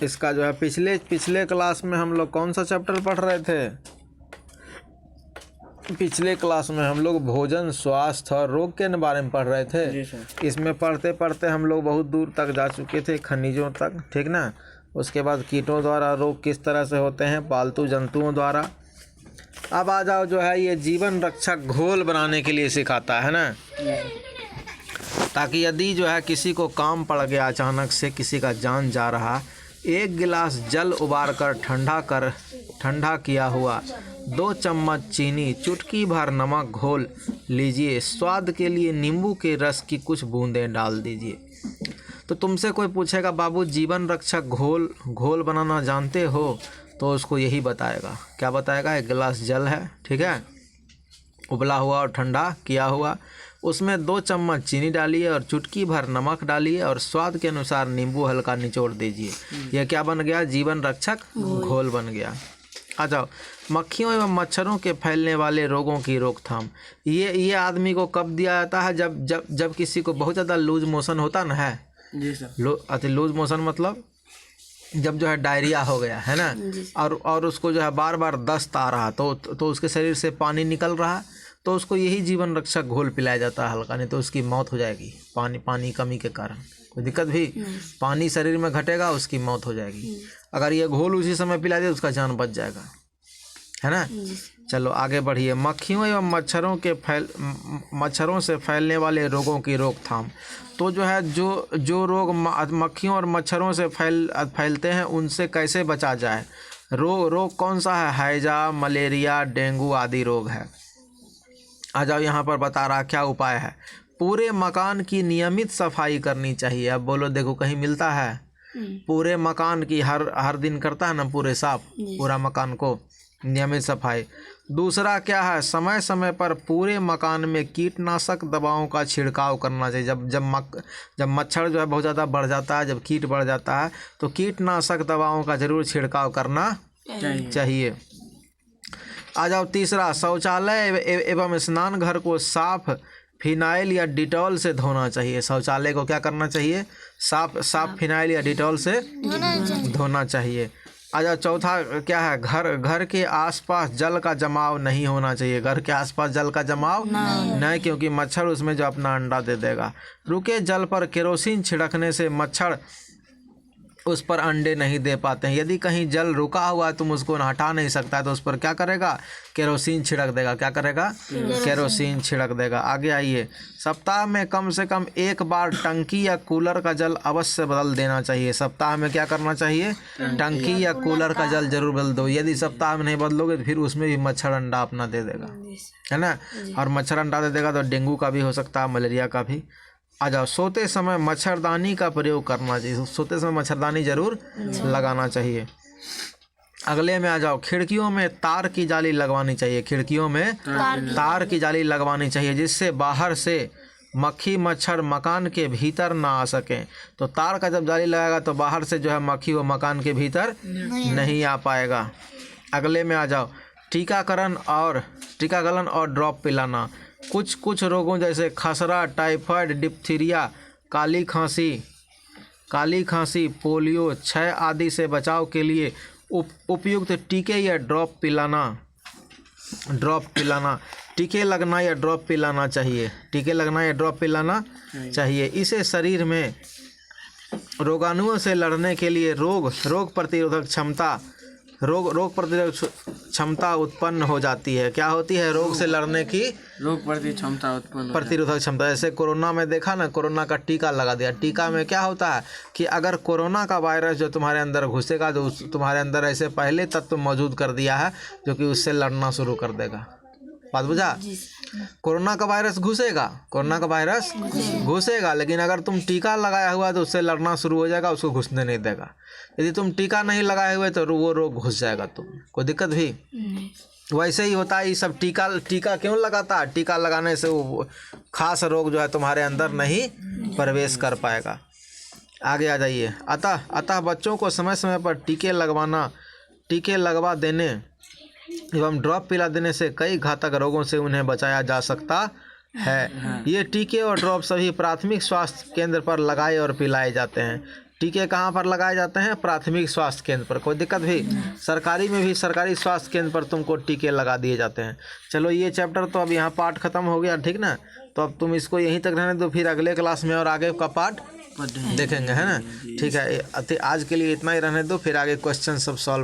इसका जो है पिछले क्लास में हम लोग कौन सा चैप्टर पढ़ रहे थे? पिछले क्लास में हम लोग भोजन, स्वास्थ्य और रोग के बारे में पढ़ रहे थे। इसमें पढ़ते पढ़ते हम लोग बहुत दूर तक जा चुके थे, खनिजों तक, ठीक ना। उसके बाद कीटों द्वारा रोग किस तरह से होते हैं, पालतू जंतुओं द्वारा। अब आ जाओ, जो है ये जीवन रक्षक घोल बनाने के लिए सिखाता है ना, ताकि यदि जो है किसी को काम पड़ गया, अचानक से किसी का जान जा रहा, 1 गिलास जल उबाल कर ठंडा किया हुआ 2 चम्मच चीनी, चुटकी भर नमक घोल लीजिए। स्वाद के लिए नींबू के रस की कुछ बूंदें डाल दीजिए। तो तुमसे कोई पूछेगा बाबू जीवन रक्षक घोल बनाना जानते हो, तो उसको यही बताएगा। क्या बताएगा? 1 गिलास जल है, ठीक है, उबला हुआ और ठंडा किया हुआ, उसमें 2 चम्मच चीनी डालिए और चुटकी भर नमक डालिए और स्वाद के अनुसार नींबू हल्का निचोड़ दीजिए। यह क्या बन गया? जीवन रक्षक घोल बन गया। आ जाओ, मक्खियों एवं मच्छरों के फैलने वाले रोगों की रोकथाम। ये आदमी को कब दिया जाता है? जब किसी को बहुत ज़्यादा लूज मोशन होता ना है जी सर। लूज मोशन मतलब जब जो है डायरिया हो गया है ना, और उसको जो है बार बार दस्त आ रहा, तो उसके शरीर से पानी निकल रहा, तो उसको यही जीवन रक्षक घोल पिलाया जाता है हल्का, नहीं तो उसकी मौत हो जाएगी पानी कमी के कारण। कोई दिक्कत भी, पानी शरीर में घटेगा, उसकी मौत हो जाएगी। अगर ये घोल उसी समय पिला दे, उसका जान बच जाएगा, है ना। चलो आगे बढ़िए। मक्खियों एवं मच्छरों से फैलने वाले रोगों की रोकथाम। तो जो है जो रोग मक्खियों और मच्छरों से फैलते हैं, उनसे कैसे बचा जाए? रोग कौन सा है? हैजा, मलेरिया, डेंगू आदि रोग है। आ जाओ, यहाँ पर बता रहा क्या उपाय है। पूरे मकान की नियमित सफाई करनी चाहिए। अब बोलो, देखो कहीं मिलता है? पूरे मकान की हर दिन करता है ना पूरे साफ, पूरा मकान को नियमित सफाई। दूसरा क्या है? समय समय पर पूरे मकान में कीटनाशक दवाओं का छिड़काव करना चाहिए। जब मच्छर जो है बहुत ज़्यादा बढ़ जाता है, जब कीट बढ़ जाता है, तो कीटनाशक दवाओं का जरूर छिड़काव करना चाहिए। आ जाओ, तीसरा, शौचालय एवं स्नान घर को साफ फिनाइल या डिटॉल से धोना चाहिए। शौचालय को क्या करना चाहिए? साफ फिनाइल या डिटॉल से धोना चाहिए। आ जाओ, चौथा क्या है? घर के आसपास जल का जमाव नहीं होना चाहिए। घर के आसपास जल का जमाव नहीं, क्योंकि मच्छर उसमें जो अपना अंडा दे देगा। रुके जल पर केरोसिन छिड़कने से मच्छर उस पर अंडे नहीं दे पाते हैं। यदि कहीं जल रुका हुआ है, तुम उसको हटा नहीं सकता है, तो उस पर क्या करेगा? केरोसिन छिड़क देगा। क्या करेगा? केरोसिन छिड़क देगा। आगे आइए, सप्ताह में कम से कम 1 बार टंकी या कूलर का जल अवश्य बदल देना चाहिए। सप्ताह में क्या करना चाहिए? टंकी या कूलर का जल जरूर बदल दो। यदि सप्ताह में नहीं बदलोगे तो फिर उसमें भी मच्छर अंडा अपना दे देगा, है ना। और मच्छर अंडा दे देगा तो डेंगू का भी हो सकता है, मलेरिया का भी। आ जाओ, सोते समय मच्छरदानी का प्रयोग करना चाहिए। सोते समय मच्छरदानी जरूर लगाना चाहिए। अगले में आ जाओ, खिड़कियों में तार की जाली लगवानी चाहिए। खिड़कियों में तार की जाली लगवानी चाहिए, जिससे बाहर से मक्खी मच्छर मकान के भीतर ना आ सकें। तो तार का जब जाली लगाएगा तो बाहर से जो है मक्खी वो मकान के भीतर नहीं आ पाएगा। अगले में आ जाओ, टीकाकरण और ड्रॉप पिलाना। कुछ रोगों जैसे खसरा, टाइफाइड, डिप्थीरिया, काली खांसी, पोलियो, क्षय आदि से बचाव के लिए उपयुक्त टीके या ड्रॉप पिलाना। टीके लगना या ड्रॉप पिलाना चाहिए। टीके लगना या ड्रॉप पिलाना चाहिए। इसे शरीर में रोगाणुओं से लड़ने के लिए रोग प्रतिरोधक क्षमता उत्पन्न हो जाती है। क्या होती है? रोग से लड़ने की प्रतिरोधक क्षमता। जैसे कोरोना में देखा ना, कोरोना का टीका लगा दिया। टीका में क्या होता है कि अगर कोरोना का वायरस जो तुम्हारे अंदर घुसेगा, तो तुम्हारे अंदर ऐसे पहले तत्व मौजूद कर दिया है जो कि उससे लड़ना शुरू कर देगा। बात बुझा? कोरोना का वायरस घुसेगा, लेकिन अगर तुम टीका लगाया हुआ है तो उससे लड़ना शुरू हो जाएगा, उसको घुसने नहीं देगा। यदि तुम टीका नहीं लगाए हुए तो वो रोग घुस जाएगा तुम। कोई दिक्कत भी? वैसे ही होता है। ये सब टीका क्यों लगाता है? टीका लगाने से वो खास रोग जो है तुम्हारे अंदर नहीं प्रवेश कर पाएगा। आगे आ जाइए। अतः बच्चों को समय समय पर टीके लगवा देने एवं ड्रॉप पिला देने से कई घातक रोगों से उन्हें बचाया जा सकता है। ये टीके और ड्रॉप सभी प्राथमिक स्वास्थ्य केंद्र पर लगाए और पिलाए जाते हैं। टीके कहाँ पर लगाए जाते हैं? प्राथमिक स्वास्थ्य केंद्र पर। कोई दिक्कत भी? सरकारी में भी सरकारी स्वास्थ्य केंद्र पर तुमको टीके लगा दिए जाते हैं। चलो ये चैप्टर तो अब यहाँ पार्ट खत्म हो गया, ठीक ना। तो अब तुम इसको यहीं तक रहने दो, फिर अगले क्लास में और आगे का पार्ट देखेंगे, है ना। ठीक है, आज के लिए इतना ही रहने दो, फिर आगे क्वेश्चन सब सॉल्व